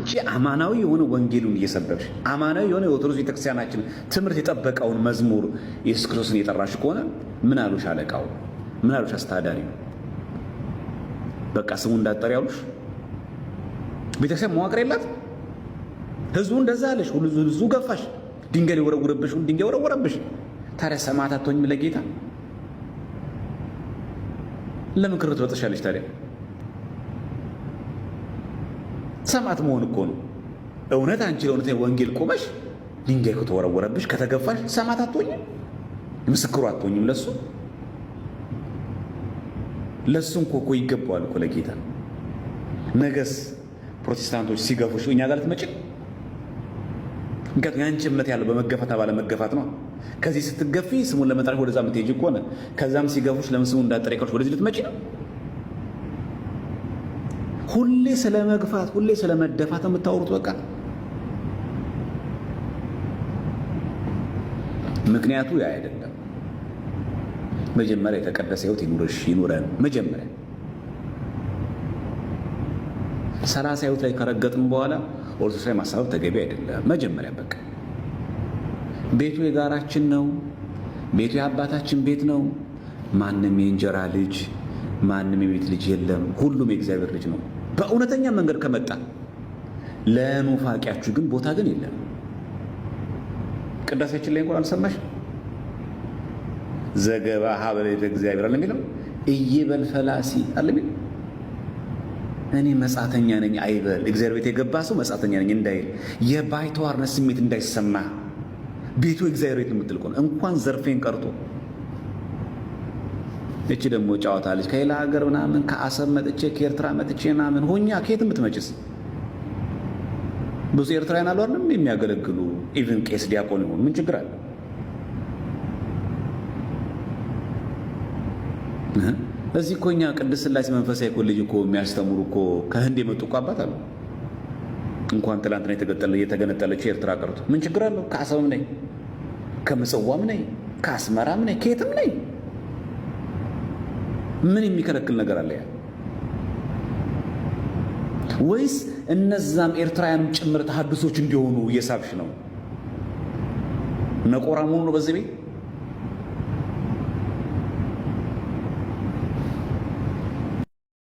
አንቺ አማናዊ የሆነ ወንጌሉን እየሰበክሽ አማናዊ የሆነ የኦርቶዶክስ ቤተክርስቲያናችን ትምህርት የጠበቀውን መዝሙር ኢየሱስ ክርስቶስን የጠራሽ ከሆነ ምን አሉሽ አለቃው? ምን አሉሽ አስተዳዳሪው? በቃ ስሙ እንዳትጠሪ ያሉሽ? ቤተክርስቲያን መዋቅር የላት? ህዝቡ እንደዛ አለሽ፣ ሁሉ ህዝቡ ገፋሽ፣ ድንጋይ ወረወረብሽ፣ ሁሉ ድንጋይ ወረወረብሽ። ታዲያ ሰማዕት አትሆኝም ለጌታ? ለምን ክርት ወጥሻለሽ ታዲያ? ሰማዕት መሆን እኮ ነው። እውነት አንቺ ለእውነት ወንጌል ቆመሽ ድንጋይ ከተወረወረብሽ ከተገፋሽ ሰማዕት አትሆኝም? ምስክሩ አትሆኝም? ለሱ እኮ ይገባዋል እኮ ለጌታ። ነገስ ፕሮቴስታንቶች ሲገፉሽ እኛ ጋር ልትመጪ? ምክንያቱም ያንቺ እምነት ያለው በመገፋት ባለ መገፋት ነው። ከዚህ ስትገፊ ስሙን ለመጥራት ወደዛ የምትሄጂ ከሆነ ከዛም ሲገፉሽ ለምን ስሙን እንዳትጠሪ ካልሽ ወደዚህ ልትመጪ ነው? ሁሌ ስለ መግፋት ሁሌ ስለ መደፋት የምታወሩት በቃ። ምክንያቱ ያ አይደለም። መጀመሪያ የተቀደሰ ሕይወት ይኑረን። መጀመሪያ 30 ሕይወት ላይ ከረገጥን በኋላ ኦርቶዶክስ ላይ ማሳበብ ተገቢ አይደለም። መጀመሪያ በቃ ቤቱ የጋራችን ነው። ቤቱ የአባታችን ቤት ነው። ማንም የእንጀራ ልጅ ማንም የቤት ልጅ የለም። ሁሉም የእግዚአብሔር ልጅ ነው። በእውነተኛ መንገድ ከመጣ ለኑፋቂያችሁ ግን ቦታ ግን የለም። ቅዳሴያችን ላይ እንኳን አልሰማሽ? ዘገባ ሀበለ እግዚአብሔር አለ የሚለው እየበል ፈላሲ አለ የሚለው እኔ መጻተኛ ነኝ አይበል። እግዚአብሔር ቤት የገባ ሰው መጻተኛ ነኝ እንዳይል፣ የባይተዋርነት ስሜት እንዳይሰማ። ቤቱ እግዚአብሔር ቤት የምትል ከሆነ እንኳን ዘርፌን ቀርቶ እቺ ደግሞ ጫወታ ልጅ ከሌላ ሀገር ምናምን ከአሰብ መጥቼ ከኤርትራ መጥቼ ምናምን ሆኛ ከየት የምትመጭስ? ብዙ ኤርትራውያን አሉ አይደል የሚያገለግሉ ኢቭን ቄስ ዲያቆን ይሆኑ ምን ችግር አለ? እዚህ እኮ እኛ ቅድስት ሥላሴ መንፈሳዊ ኮሌጅ እኮ የሚያስተምሩ እኮ ከህንድ የመጡ እኮ አባት አሉ። እንኳን ትላንትና የተገነጠለችው ኤርትራ ቀርቶ ምን ችግር አለው? ከአሰብም ነኝ፣ ከምጽዋም ነኝ፣ ከአስመራም ነኝ፣ ከየትም ነኝ። ምን የሚከለክል ነገር አለ? ያ ወይስ እነዛም ኤርትራውያንም ጭምር ተሐድሶች እንዲሆኑ እየሳብሽ ነው? ነቆራ መሆኑ ነው በዚህ ቤት